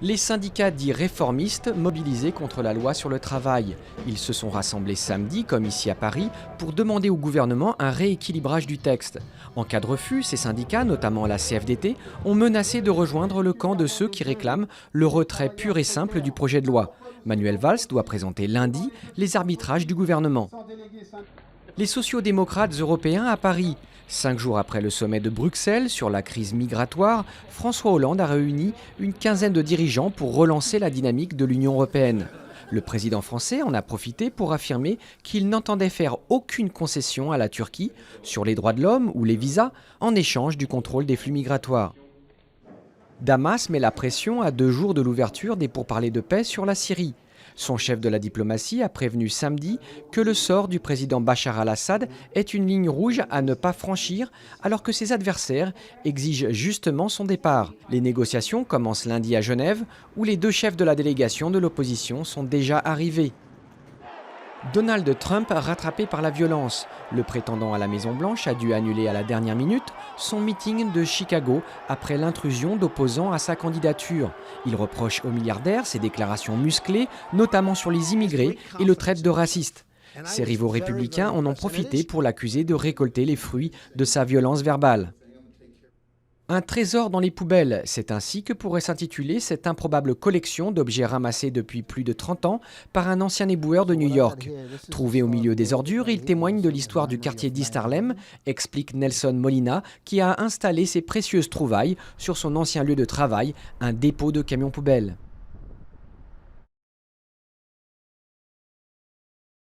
Les syndicats dits réformistes mobilisés contre la loi sur le travail. Ils se sont rassemblés samedi, comme ici à Paris, pour demander au gouvernement un rééquilibrage du texte. En cas de refus, ces syndicats, notamment la CFDT, ont menacé de rejoindre le camp de ceux qui réclament le retrait pur et simple du projet de loi. Manuel Valls doit présenter lundi les arbitrages du gouvernement. Les sociodémocrates européens à Paris. 5 jours après le sommet de Bruxelles sur la crise migratoire, François Hollande a réuni une quinzaine de dirigeants pour relancer la dynamique de l'Union européenne. Le président français en a profité pour affirmer qu'il n'entendait faire aucune concession à la Turquie sur les droits de l'homme ou les visas en échange du contrôle des flux migratoires. Damas met la pression à 2 jours de l'ouverture des pourparlers de paix sur la Syrie. Son chef de la diplomatie a prévenu samedi que le sort du président Bachar al-Assad est une ligne rouge à ne pas franchir alors que ses adversaires exigent justement son départ. Les négociations commencent lundi à Genève où les 2 chefs de la délégation de l'opposition sont déjà arrivés. Donald Trump rattrapé par la violence. Le prétendant à la Maison-Blanche a dû annuler à la dernière minute son meeting de Chicago après l'intrusion d'opposants à sa candidature. Il reproche au milliardaire ses déclarations musclées, notamment sur les immigrés, et le traite de raciste. Ses rivaux républicains en ont profité pour l'accuser de récolter les fruits de sa violence verbale. Un trésor dans les poubelles, c'est ainsi que pourrait s'intituler cette improbable collection d'objets ramassés depuis plus de 30 ans par un ancien éboueur de New York. Trouvé au milieu des ordures, il témoigne de l'histoire du quartier d'East Harlem, explique Nelson Molina, qui a installé ses précieuses trouvailles sur son ancien lieu de travail, un dépôt de camions poubelles.